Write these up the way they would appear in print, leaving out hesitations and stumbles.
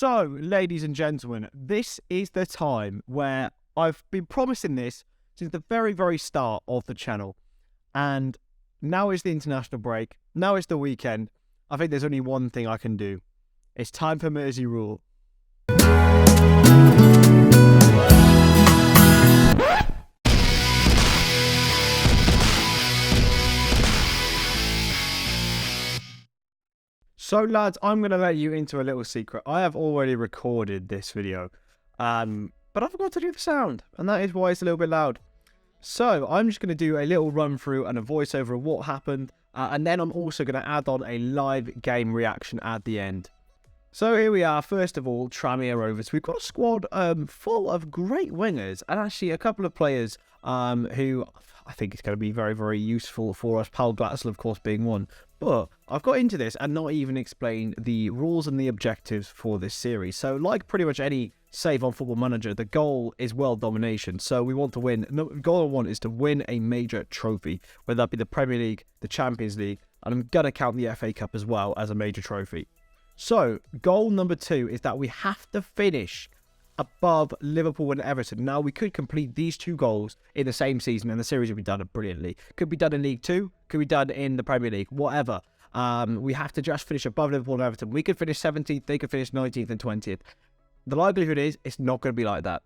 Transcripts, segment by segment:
So, ladies and gentlemen, this is the time where I've been promising this since the very, very start of the channel. And now is the international break. Now is the weekend. I think there's only one thing I can do. It's time for Mersey Rule. So lads, I'm going to let you into a little secret. I have already recorded this video, but I forgot to do the sound, and that is why it's a little bit loud. So I'm just going to do a little run through and a voiceover of what happened, and then I'm also going to add on a live game reaction at the end. So here we are. First of all, Tranmere Rovers. We've got a squad full of great wingers, and actually a couple of players who I think is going to be very, very useful for us. Paul Glatzel, of course, being one. But I've got into this and not even explained the rules and the objectives for this series. So like pretty much any save on Football Manager, the goal is world domination. So we want to win. No, goal I want is to win a major trophy, whether that be the Premier League, the Champions League, and I'm going to count the FA Cup as well as a major trophy. So goal number 2 is that we have to finish above Liverpool and Everton. Now, we could complete these 2 goals in the same season and the series would be done brilliantly. Could be done in League 2, could be done in the Premier League, whatever. We have to just finish above Liverpool and Everton. We could finish 17th, they could finish 19th and 20th. The likelihood is it's not going to be like that.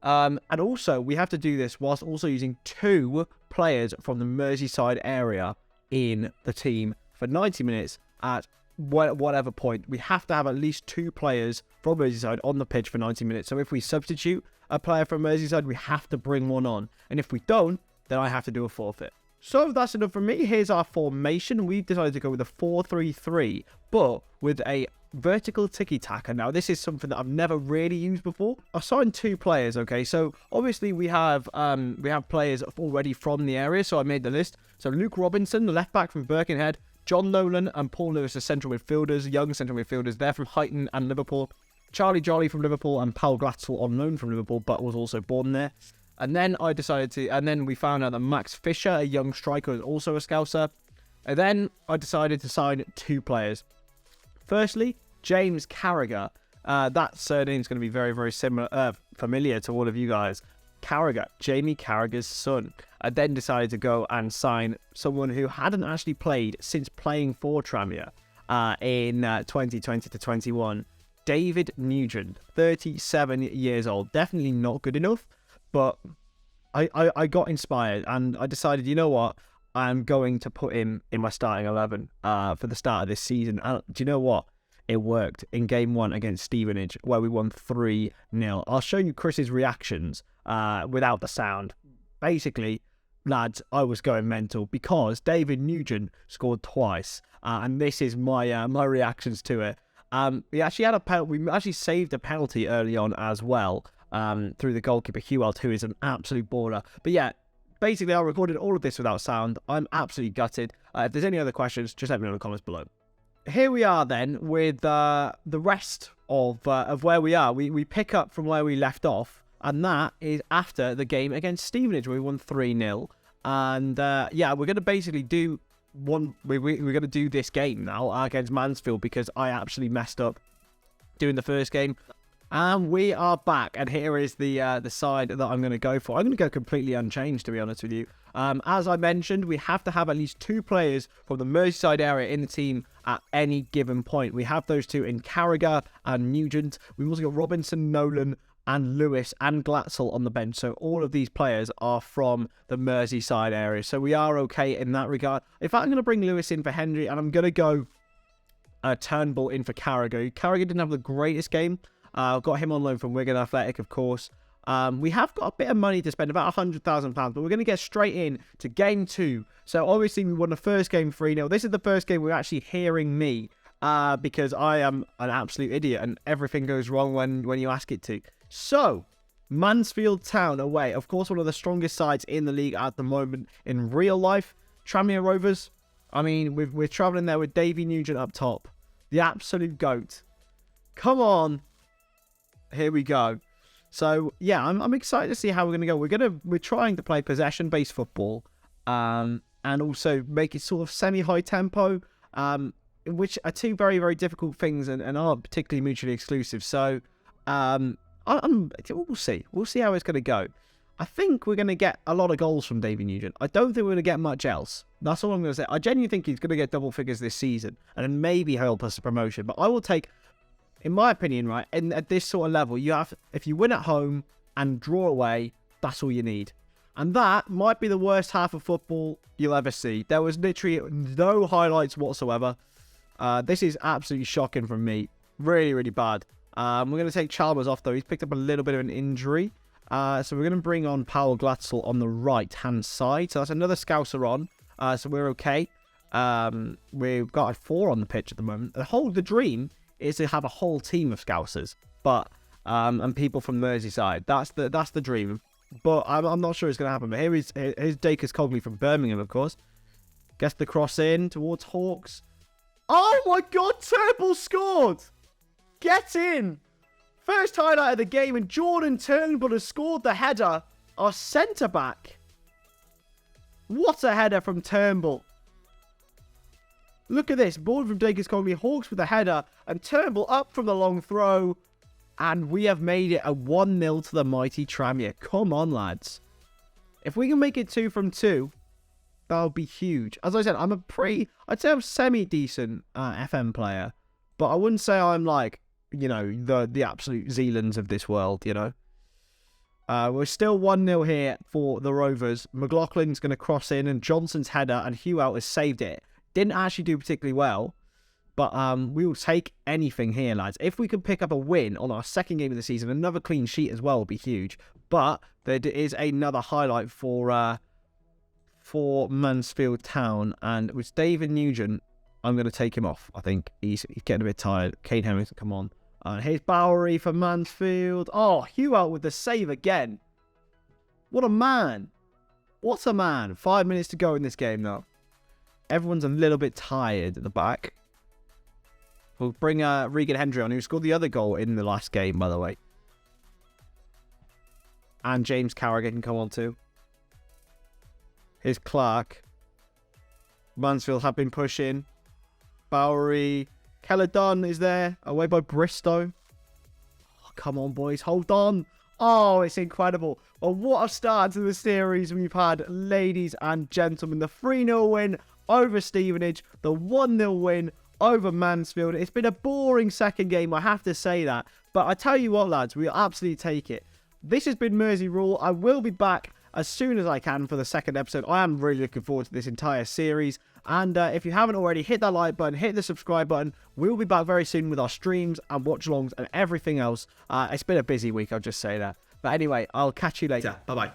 And also, we have to do this whilst also using 2 players from the Merseyside area in the team for 90 minutes at whatever point. We have to have at least 2 players from Merseyside on the pitch for 90 minutes. So if we substitute a player from Merseyside, we have to bring one on. And if we don't, then I have to do a forfeit. So that's enough from me. Here's our formation. We've decided to go with a 4-3-3, but with a vertical tiki-taka. Now, this is something that I've never really used before. I've signed 2 players, okay? So obviously we have players already from the area, so I made the list. So Luke Robinson, the left-back from Birkenhead, John Nolan and Paul Lewis are central midfielders, young central midfielders. They're from Huyton and Liverpool. Charlie Jolly from Liverpool and Paul Glatzel on loan from Liverpool, but was also born there. And then we found out that Max Fisher, a young striker, is also a Scouser. And then I decided to sign 2 players. Firstly, James Carragher. That surname is going to be very, very familiar to all of you guys. Carragher, Jamie Carragher's son. I then decided to go and sign someone who hadn't actually played since playing for Tranmere in 2020 to 21. David Nugent, 37 years old. Definitely not good enough, but I got inspired and I decided, you know what? I'm going to put him in my starting 11 for the start of this season. And do you know what? It worked in game 1 against Stonadge, where we won 3-0. I'll show you Chris's reactions without the sound. Basically, lads, I was going mental because David Nugent scored twice, and this is my my reactions to it. We actually had a penalty. We actually saved a penalty early on as well through the goalkeeper Hewelt, who is an absolute baller. But yeah, basically, I recorded all of this without sound. I'm absolutely gutted. If there's any other questions, just let me know in the comments below. Here we are then with the rest of where we are. We pick up from where we left off, and that is after the game against Stevenage, where we won 3-0. And yeah, we're going to basically do we're going to do this game now against Mansfield because I actually messed up doing the first game. And we are back, and here is the side that I'm going to go for. I'm going to go completely unchanged, to be honest with you. As I mentioned, we have to have at least 2 players from the Merseyside area in the team at any given point. We have those 2 in Carragher and Nugent. We've also got Robinson, Nolan, and Lewis and Glatzel on the bench. So all of these players are from the Merseyside area. So we are okay in that regard. In fact, I'm going to bring Lewis in for Henry, and I'm going to go Turnbull in for Carragher. Carragher didn't have the greatest game. Got him on loan from Wigan Athletic, of course. We have got a bit of money to spend, about £100,000, but we're going to get straight in to game 2. So obviously we won the first game 3-0. This is the first game we're actually hearing me because I am an absolute idiot and everything goes wrong when you ask it to. So, Mansfield Town away. Of course, one of the strongest sides in the league at the moment in real life. Tranmere Rovers. I mean, we're travelling there with Davy Nugent up top. The absolute GOAT. Come on. Here we go. So yeah, I'm excited to see how we're going to go. We're trying to play possession-based football, and also make it sort of semi-high tempo. which are two very, very difficult things and are particularly mutually exclusive. So we'll see. We'll see how it's going to go. I think we're going to get a lot of goals from David Nugent. I don't think we're going to get much else. That's all I'm going to say. I genuinely think he's going to get double figures this season and then maybe help us a promotion. But I will take, in my opinion, right, and at this sort of level, if you win at home and draw away, that's all you need. And that might be the worst half of football you'll ever see. There was literally no highlights whatsoever. This is absolutely shocking from me. Really, really bad. We're going to take Chalmers off, though. He's picked up a little bit of an injury. So we're going to bring on Powell Glatzel on the right-hand side. So that's another Scouser on. So we're okay. We've got a 4 on the pitch at the moment. The dream is to have a whole team of Scousers, but and people from Merseyside. That's the dream. But I'm not sure it's going to happen. But here's Dacus Cogley from Birmingham, of course. Gets the cross in towards Hawks. Oh my God! Turnbull scored. Get in. First highlight of the game, and Jordan Turnbull has scored the header. Our centre-back. What a header from Turnbull. Look at this. Ball from Dacus Cogley. Hawks with the header, and Turnbull up from the long throw. And we have made it a 1-0 to the mighty Tranmere. Come on, lads. If we can make it 2 from 2, that would be huge. As I said, I'd say I'm semi-decent FM player. But I wouldn't say I'm like, you know, the absolute Zealands of this world, you know. We're still 1-0 here for the Rovers. McLaughlin's going to cross in, and Johnson's header, and Hugh Out has saved it. Didn't actually do particularly well, but we will take anything here, lads. If we could pick up a win on our second game of the season, another clean sheet as well would be huge. But there is another highlight for Mansfield Town, and with David Nugent, I'm going to take him off. I think he's getting a bit tired. Kane Henry, come on. And here's Bowery for Mansfield. Oh, Hugh Out with the save again. What a man. What a man. 5 minutes to go in this game now. Everyone's a little bit tired at the back. We'll bring Regan Hendry on, who scored the other goal in the last game, by the way. And James Carragher can come on too. Here's Clark. Mansfield have been pushing. Bowery. Keller-Dunn is there. Away by Bristow. Oh, come on, boys. Hold on. Oh, it's incredible. Well, what a start to the series we've had, ladies and gentlemen. The 3-0 win over Stevenage. The 1-0 win over Mansfield. It's been a boring second game, I have to say that. But I tell you what, lads, we'll absolutely take it. This has been Mersey Rule. I will be back as soon as I can for the second episode. I am really looking forward to this entire series. And if you haven't already, hit that like button, hit the subscribe button. We'll be back very soon with our streams and watch-alongs and everything else. It's been a busy week, I'll just say that. But anyway, I'll catch you later. Bye-bye.